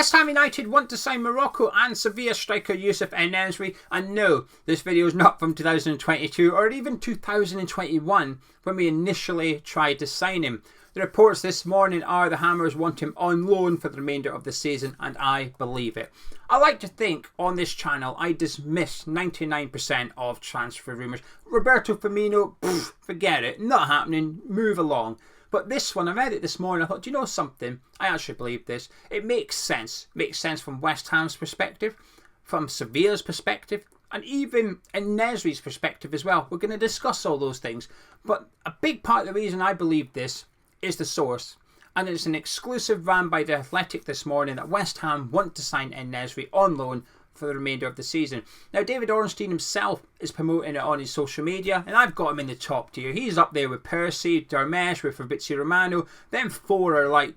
West Ham United want to sign Morocco and Sevilla striker Youssef En-Nesyri, and no, this video is not from 2022 or even 2021 when we initially tried to sign him. The reports this morning are the Hammers want him on loan for the remainder of the season, and I believe it. I like to think on this channel I dismiss 99% of transfer rumours. Roberto Firmino, forget it, not happening, move along. But this one, I read it this morning, I thought, do you know something? I actually believe this. It makes sense. It makes sense from West Ham's perspective, from Sevilla's perspective, and even En-Nesyri's perspective as well. We're going to discuss all those things. But a big part of the reason I believe this is the source. And it's an exclusive ran by The Athletic this morning that West Ham want to sign En-Nesyri on loan for the remainder of the season. Now, David Ornstein himself is promoting it on his social media, and I've got him in the top tier. He's up there with Percy, Darmesh, with Fabrizio Romano. Them four are like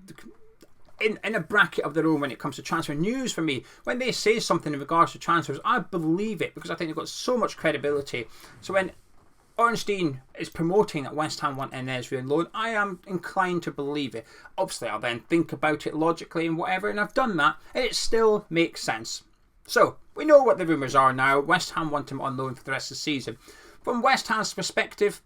in a bracket of their own when it comes to transfer news for me. When they say something in regards to transfers, I believe it because I think they've got so much credibility. So when Ornstein is promoting that West Ham want En-Nesyri on loan, I am inclined to believe it. Obviously, I'll then think about it logically and whatever, and I've done that, and it still makes sense. So, we know what the rumours are now. West Ham want him on loan for the rest of the season. From West Ham's perspective,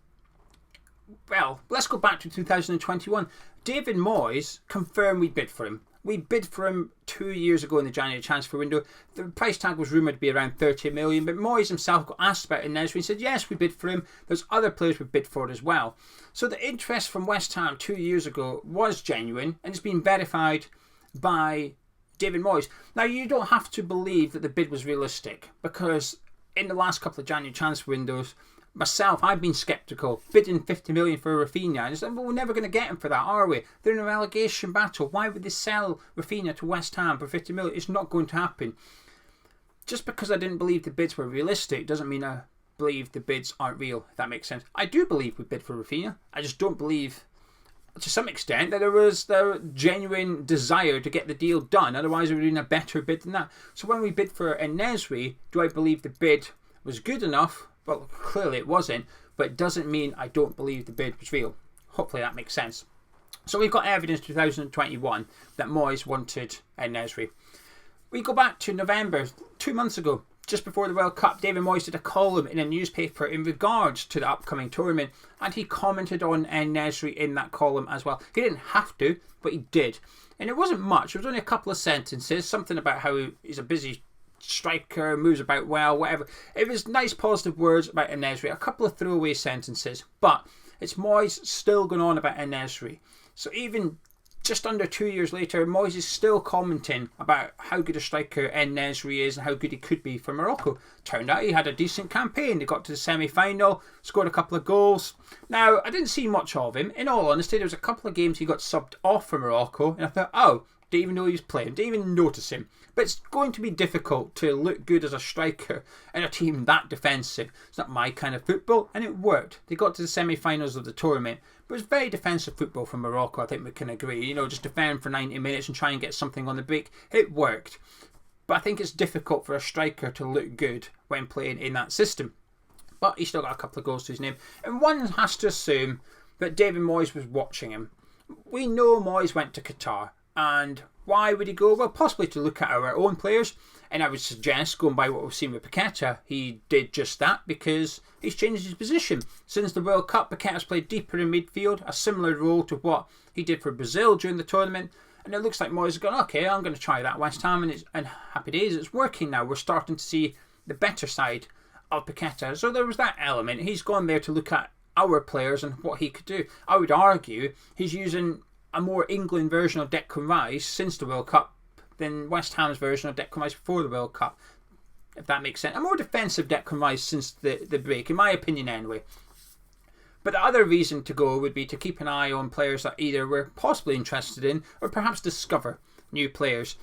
well, let's go back to 2021. David Moyes confirmed we bid for him. We bid for him 2 years ago in the January transfer window. The price tag was rumoured to be around 30 million, but Moyes himself got asked about it and said, yes, we bid for him. There's other players we bid for as well. So the interest from West Ham 2 years ago was genuine, and it's been verified by David Moyes. Now, you don't have to believe that the bid was realistic, because in the last couple of January transfer windows, myself, I've been sceptical. Bidding 50 million for Rafinha, and it's like, well, we're never going to get him for that, are we? They're in a relegation battle. Why would they sell Rafinha to West Ham for 50 million? It's not going to happen. Just because I didn't believe the bids were realistic doesn't mean I believe the bids aren't real, if that makes sense. I do believe we bid for Rafinha. I just don't believe, to some extent, that there was the genuine desire to get the deal done. Otherwise, we would have been a better bid than that. So when we bid for En-Nesyri, do I believe the bid was good enough? Well, clearly it wasn't, but it doesn't mean I don't believe the bid was real. Hopefully that makes sense. So we've got evidence 2021 that Moyes wanted En-Nesyri. We go back to November, 2 months ago, just before the World Cup. David Moyes did a column in a newspaper in regards to the upcoming tournament, and he commented on En-Nesyri in that column as well. He didn't have to, but he did. And it wasn't much. It was only a couple of sentences, something about how he's a busy striker, moves about well, whatever. It was nice positive words about En-Nesyri, a couple of throwaway sentences, but it's Moyes still going on about En-Nesyri. So even just under 2 years later, Moyes is still commenting about how good a striker En-Nesyri is and how good he could be for Morocco. Turned out he had a decent campaign. They got to the semi-final, scored a couple of goals. Now, I didn't see much of him. In all honesty, there was a couple of games he got subbed off for Morocco, and I thought, oh, didn't even know he was playing, didn't even notice him. But it's going to be difficult to look good as a striker in a team that defensive. It's not my kind of football, and it worked. They got to the semi-finals of the tournament, but it was very defensive football from Morocco, I think we can agree. You know, just defend for 90 minutes and try and get something on the break. It worked. But I think it's difficult for a striker to look good when playing in that system. But he's still got a couple of goals to his name. And one has to assume that David Moyes was watching him. We know Moyes went to Qatar. And why would he go? Well, possibly to look at our own players. And I would suggest, going by what we've seen with Paqueta, he did just that because he's changed his position. Since the World Cup, Paqueta's played deeper in midfield, a similar role to what he did for Brazil during the tournament. And it looks like Moyes has gone, okay, I'm going to try that West Ham. And happy days, it's working now. We're starting to see the better side of Paqueta. So there was that element. He's gone there to look at our players and what he could do. I would argue he's using a more England version of Declan Rice since the World Cup than West Ham's version of Declan Rice before the World Cup, if that makes sense. A more defensive Declan Rice since the break, in my opinion anyway. But the other reason to go would be to keep an eye on players that either we're possibly interested in or perhaps discover new players.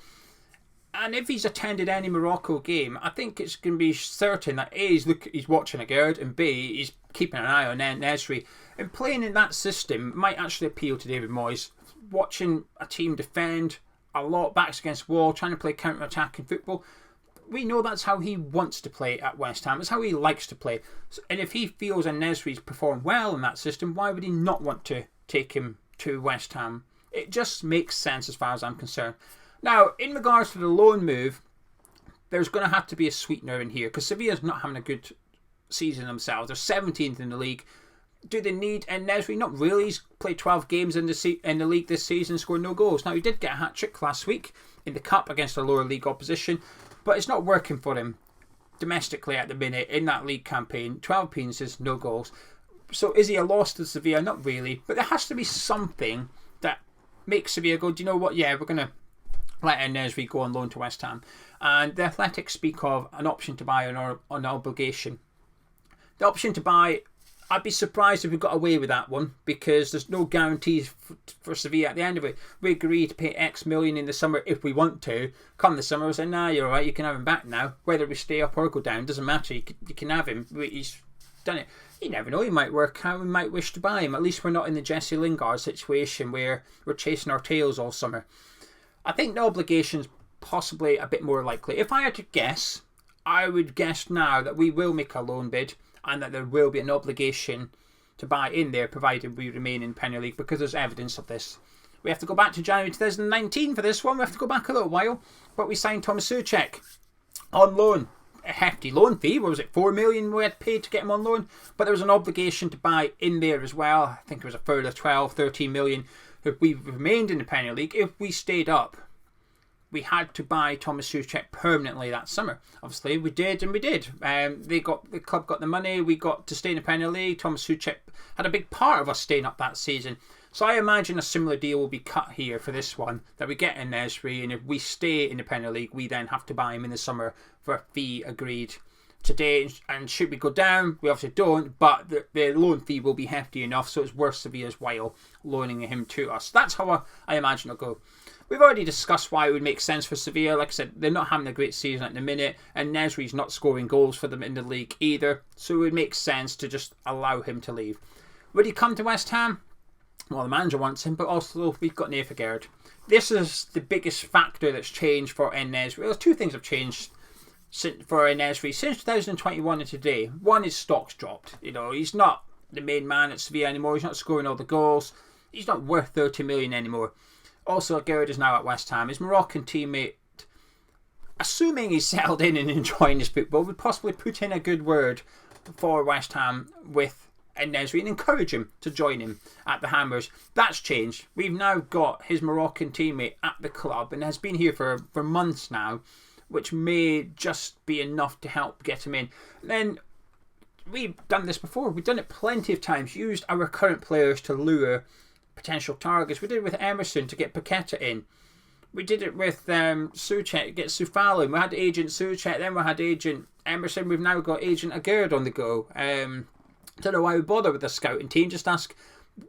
And if he's attended any Morocco game, I think it's going to be certain that A, he's watching a gird, and B, he's keeping an eye on En-Nesyri. And playing in that system might actually appeal to David Moyes. Watching a team defend a lot, backs against wall, trying to play counter-attacking football. We know that's how he wants to play at West Ham. It's how he likes to play. And if he feels En-Nesyri's performed well in that system, why would he not want to take him to West Ham? It just makes sense as far as I'm concerned. Now, in regards to the loan move, there's going to have to be a sweetener in here because Sevilla's not having a good season themselves. They're 17th in the league. Do they need En-Nesyri? Not really. He's played 12 games in the league this season, scored no goals. Now, he did get a hat-trick last week in the Cup against a lower league opposition, but it's not working for him domestically at the minute in that league campaign. 12 appearances, no goals. So is he a loss to Sevilla? Not really. But there has to be something that makes Sevilla go, do you know what? Yeah, we're going to let En-Nesyri go on loan to West Ham. And the Athletic speak of an option to buy on an obligation. The option to buy, I'd be surprised if we got away with that one because there's no guarantees for Sevilla at the end of it. We agree to pay X million in the summer if we want to. Come the summer, we say, nah, you're alright, you can have him back now. Whether we stay up or go down, doesn't matter. You can have him. He's done it. You never know, he might work out, we might wish to buy him. At least we're not in the Jesse Lingard situation where we're chasing our tails all summer. I think the obligation's possibly a bit more likely. If I had to guess, I would guess now that we will make a loan bid and that there will be an obligation to buy in there provided we remain in Premier League because there's evidence of this. We have to go back to January 2019 for this one. We have to go back a little while. But we signed Thomas Souček on loan. A hefty loan fee. What was it? 4 million we had paid to get him on loan. But there was an obligation to buy in there as well. I think it was a further 12, 13 million. If we remained in the Premier League, if we stayed up, we had to buy Thomas Souček permanently that summer. Obviously, we did, and we did. The club got the money. We got to stay in the Premier League. Thomas Souček had a big part of us staying up that season. So I imagine a similar deal will be cut here for this one, that we get En-Nesyri, and if we stay in the Premier League, we then have to buy him in the summer for a fee agreed today. And should we go down, we obviously don't, but the loan fee will be hefty enough, so it's worth Sevilla's while loaning him to us. That's how I imagine it'll go. We've already discussed why it would make sense for Sevilla. Like I said, they're not having a great season at the minute, and En-Nesyri's not scoring goals for them in the league either, so it would make sense to just allow him to leave. Would he come to West Ham? Well, the manager wants him, but also we've got Nevergaard. This is the biggest factor that's changed for En-Nesyri. Well, two things have changed for En-Nesyri since 2021 and today. One is stock's dropped. You know, he's not the main man at Sevilla anymore. He's not scoring all the goals. He's not worth 30 million anymore. Also, Gerrard is now at West Ham. His Moroccan teammate, assuming he's settled in and enjoying his football, would possibly put in a good word for West Ham with En-Nesyri and encourage him to join him at the Hammers. That's changed. We've now got his Moroccan teammate at the club and has been here for months now, which may just be enough to help get him in. Then we've done this before. We've done it plenty of times. Used our current players to lure potential targets. We did it with Emerson to get Paqueta in. We did it with Souček to get Soufal in. We had agent Souček, then we had agent Emerson. We've now got agent Agerd on the go. Don't know why we bother with the scouting team. Just ask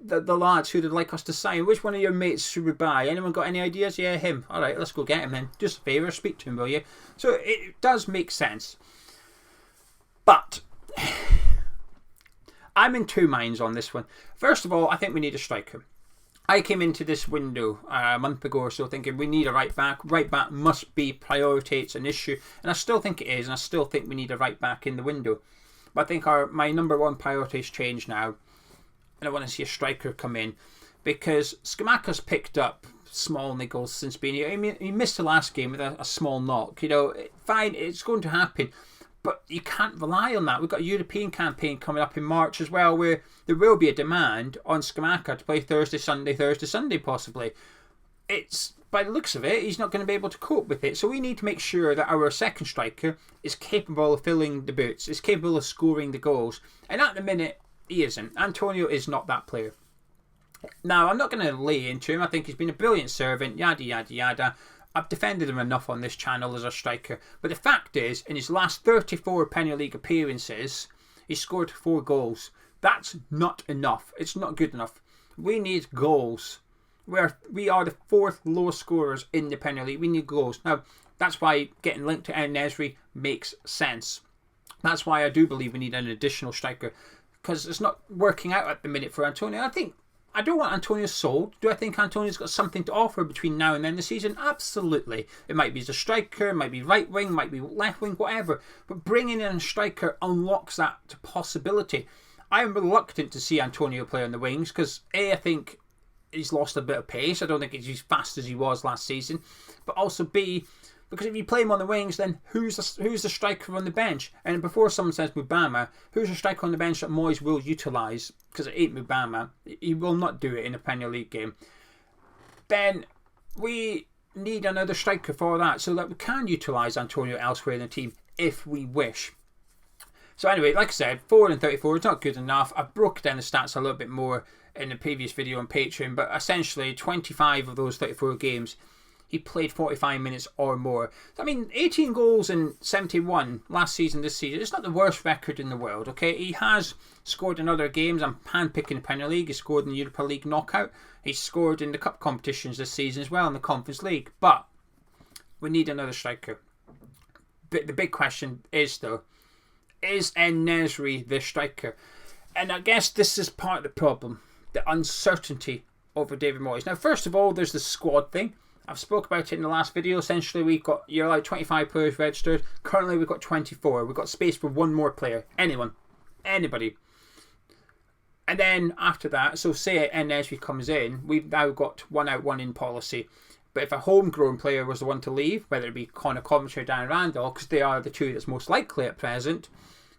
the lads who they'd like us to sign. Which one of your mates should we buy? Anyone got any ideas? Yeah, him. Alright, let's go get him then. Just a favour, speak to him, will you? So it does make sense. But I'm in two minds on this one. First of all, I think we need a striker. I came into this window a month ago or so thinking we need a right back. Right back must be priority. It's an issue. And I still think it is. And I still think we need a right back in the window. But I think my number one priority has changed now. And I want to see a striker come in. Because Scamacca's picked up small niggles since being here. I mean, he missed the last game with a small knock. You know, fine, it's going to happen. But you can't rely on that. We've got a European campaign coming up in March as well, where there will be a demand on Scamacca to play Thursday, Sunday possibly. It's, by the looks of it, he's not going to be able to cope with it. So we need to make sure that our second striker is capable of filling the boots, is capable of scoring the goals. And at the minute, he isn't. Antonio is not that player. Now, I'm not going to lay into him. I think he's been a brilliant servant, yada, yada, yada. I've defended him enough on this channel as a striker. But the fact is, in his last 34 Premier League appearances, he scored 4 goals. That's not enough. It's not good enough. We need goals. We are the 4th lowest scorers in the Premier League. We need goals. Now, that's why getting linked to En-Nesyri makes sense. That's why I do believe we need an additional striker. Because it's not working out at the minute for Antonio. I don't want Antonio sold. Do I think Antonio's got something to offer between now and then the season? Absolutely. It might be as a striker, it might be right wing, might be left wing, whatever. But bringing in a striker unlocks that possibility. I am reluctant to see Antonio play on the wings because I think he's lost a bit of pace. I don't think he's as fast as he was last season. But also B, because if you play him on the wings, then who's the striker on the bench? And before someone says Mubama, who's the striker on the bench that Moyes will utilise? Because it ain't Mubama. He will not do it in a Premier League game. Then we need another striker for that, so that we can utilise Antonio elsewhere in the team if we wish. So anyway, like I said, 4 and 34 is not good enough. I broke down the stats a little bit more in the previous video on Patreon, but essentially 25 of those 34 games, he played 45 minutes or more. I mean, 18 goals and 71 last season, this season. It's not the worst record in the world, okay? He has scored in other games. I'm handpicking the Premier League. He scored in the Europa League knockout. He's scored in the cup competitions this season as well in the Conference League. But we need another striker. But the big question is, though, is En-Nesyri the striker? And I guess this is part of the problem, the uncertainty over David Moyes. Now, first of all, there's the squad thing. I've spoke about it in the last video. Essentially, you're allowed 25 players registered. Currently, we've got 24. We've got space for one more player. Anybody. And then after that, so say En-Nesyri comes in, we've now got 1 out, 1 in policy. But if a homegrown player was the one to leave, whether it be Conor Coventry or Dan Randall, because they are the two that's most likely at present,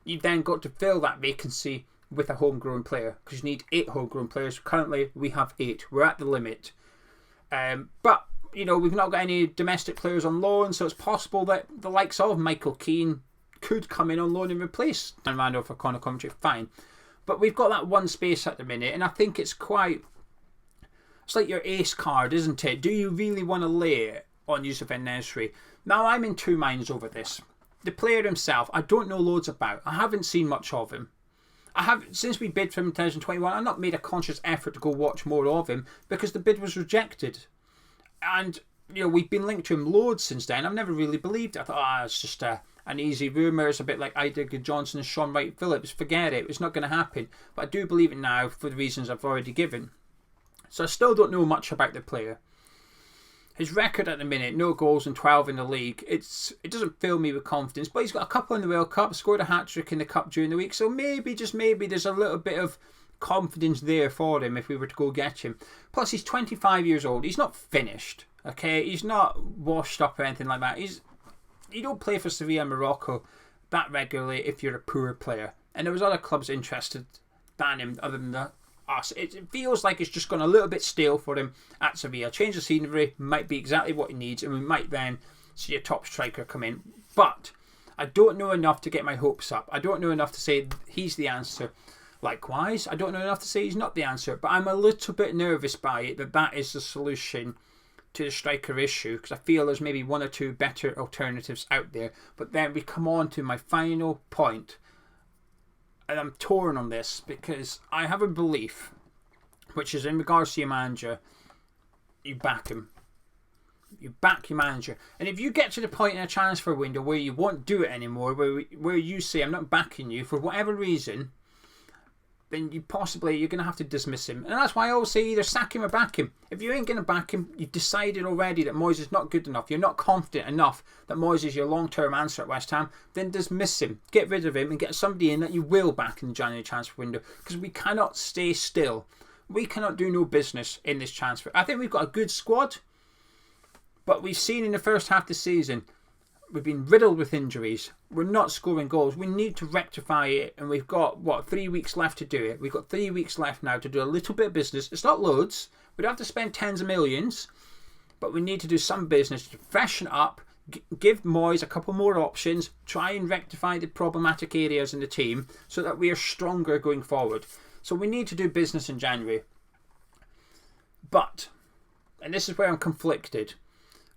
you've then got to fill that vacancy with a homegrown player, because you need 8 homegrown players. Currently, we have 8. We're at the limit. But you know, we've not got any domestic players on loan, so it's possible that the likes of Michael Keane could come in on loan and replace Dan Randall for Conor Coventry. Fine. But we've got that one space at the minute, and I think it's like your ace card, isn't it? Do you really want to lay it on Youssef En-Nesyri? Now, I'm in two minds over this. The player himself, I don't know loads about. I haven't seen much of him. Since we bid for him in 2021, I've not made a conscious effort to go watch more of him because the bid was rejected. And, you know, we've been linked to him loads since then. I've never really believed it. I thought, it's just an easy rumour. It's a bit like Ider Johnson and Sean Wright-Phillips. Forget it. It's not going to happen. But I do believe it now for the reasons I've already given. So I still don't know much about the player. His record at the minute, no goals and 12 in the league. It doesn't fill me with confidence. But he's got a couple in the World Cup, scored a hat-trick in the Cup during the week. So maybe, just maybe, there's a little bit of confidence there for him if we were to go get him. Plus, he's 25 years old. He's not finished, okay? He's not washed up or anything like that. You don't play for Sevilla and Morocco that regularly if you're a poor player. And there was other clubs interested than him other than us. It feels like it's just gone a little bit stale for him at Sevilla. Change of scenery might be exactly what he needs, and we might then see a top striker come in. But I don't know enough to get my hopes up. I don't know enough to say he's the answer. Likewise, I don't know enough to say he's not the answer, but I'm a little bit nervous by it that is the solution to the striker issue, because I feel there's maybe 1 or 2 better alternatives out there. But then we come on to my final point, and I'm torn on this because I have a belief, which is in regards to your manager, you back him. You back your manager. And if you get to the point in a transfer window where you won't do it anymore, where you say, I'm not backing you for whatever reason, then you're going to have to dismiss him. And that's why I always say either sack him or back him. If you ain't going to back him, you've decided already that Moyes is not good enough. You're not confident enough that Moyes is your long-term answer at West Ham. Then dismiss him. Get rid of him and get somebody in that you will back in the January transfer window. Because we cannot stay still. We cannot do no business in this transfer. I think we've got a good squad. But we've seen in the first half of the season, we've been riddled with injuries. We're not scoring goals. We need to rectify it. And we've got, 3 weeks left to do it. We've got 3 weeks left now to do a little bit of business. It's not loads. We don't have to spend tens of millions. But we need to do some business to freshen up. Give Moyes a couple more options. Try and rectify the problematic areas in the team so that we are stronger going forward. So we need to do business in January. But, and this is where I'm conflicted,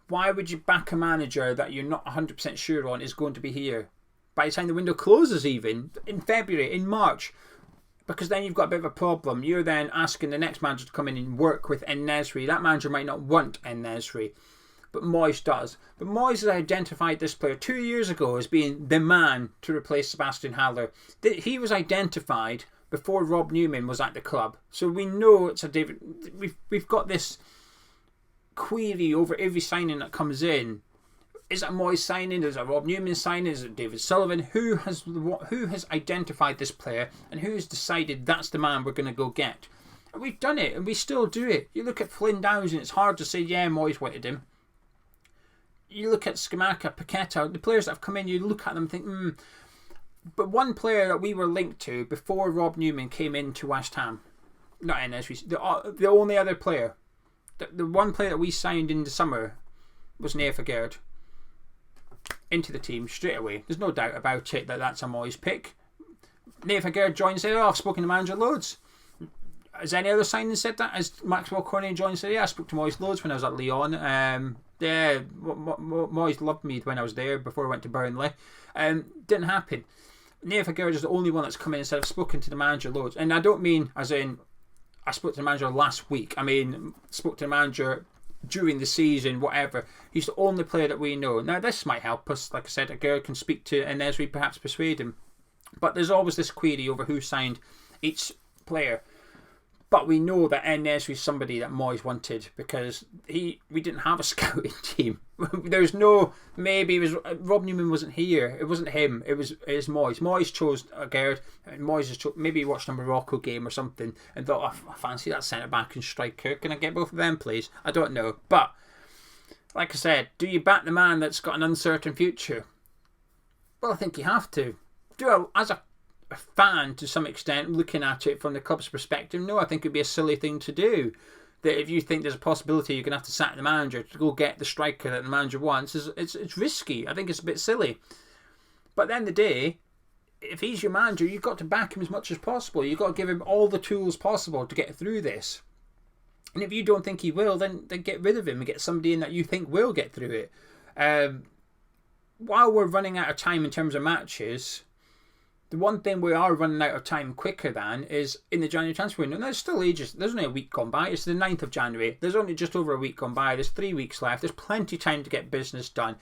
why would you back a manager that you're not 100% sure on is going to be here by the time the window closes, even in February, in March? Because then you've got a bit of a problem. You're then asking the next manager to come in and work with En-Nesyri. That manager might not want En-Nesyri, but Moyes does. But Moyes has identified this player 2 years ago as being the man to replace Sebastian Haller. He was identified before Rob Newman was at the club. So we know it's a David. We've got this query over every signing that comes in. Is it a Moyes signing? Is it a Rob Newman signing? Is it David Sullivan? Who has identified this player and who has decided that's the man we're going to go get? We've done it, and we still do it. You look at Flynn Downs, and it's hard to say, yeah, Moyes wanted him. You look at Scamacca, Paqueta, the players that have come in, you look at them and think, But one player that we were linked to before Rob Newman came into West Ham, not En-Nesyri, the only other player, the one player that we signed in the summer was Neifagerd. Into the team straight away. There's no doubt about it that that's a Moyes pick. Neifagerd joined and said, I've spoken to manager loads. Has any other signing said that? Has Maxwell Cornet joined and said, I spoke to Moyes loads when I was at Lyon. Moyes loved me when I was there before I went to Burnley. Didn't happen. Neifagerd is the only one that's come in and said, I've spoken to the manager loads. And I don't mean as in, I spoke to the manager last week. I mean, spoke to the manager during the season, whatever. He's the only player that we know. Now, this might help us. Like I said, a girl can speak to En-Nesyri, perhaps persuade him. But there's always this query over who signed each player. But we know that En-Nesyri is somebody that Moyes wanted because we didn't have a scouting team. There's no, maybe it was Rob Newman wasn't here. It wasn't him. It was Moyes. Moyes chose Gerd. Moyes maybe he watched a Morocco game or something and thought, I fancy that centre back and striker. Can I get both of them, please? I don't know. But like I said, do you back the man that's got an uncertain future? Well, I think you have to. As a fan to some extent, looking at it from the club's perspective, no, I think it'd be a silly thing to do. That if you think there's a possibility you're going to have to sack the manager to go get the striker that the manager wants, it's risky. I think it's a bit silly. But at the end of the day, if he's your manager, you've got to back him as much as possible. You've got to give him all the tools possible to get through this. And if you don't think he will, then get rid of him and get somebody in that you think will get through it. While we're running out of time in terms of matches, the one thing we are running out of time quicker than is in the January transfer window. And there's still ages. There's only a week gone by. It's the 9th of January. There's only just over a week gone by. There's 3 weeks left. There's plenty of time to get business done.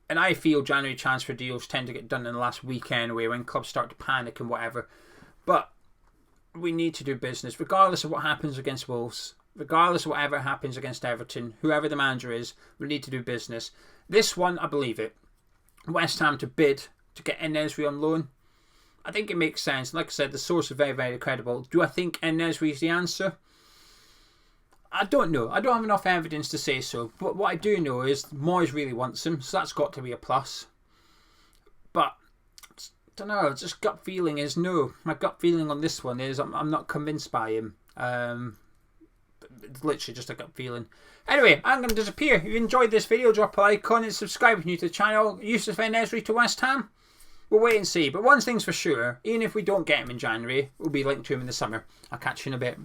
And I feel January transfer deals tend to get done in the last week anyway when clubs start to panic and whatever. But we need to do business regardless of what happens against Wolves. Regardless of whatever happens against Everton. Whoever the manager is, we need to do business. This one, I believe it. West Ham to bid to get En-Nesyri on loan. I think it makes sense. Like I said, the source is very, very credible. Do I think En-Nesyri is the answer? I don't know. I don't have enough evidence to say so. But what I do know is Moyes really wants him, so that's got to be a plus. But, I don't know, just gut feeling is no. My gut feeling on this one is I'm not convinced by him. It's literally just a gut feeling. Anyway, I'm going to disappear. If you enjoyed this video, drop a like, comment, subscribe if you're new to the channel. Youssef En-Nesyri to West Ham. We'll wait and see. But one thing's for sure, even if we don't get him in January, we'll be linked to him in the summer. I'll catch you in a bit.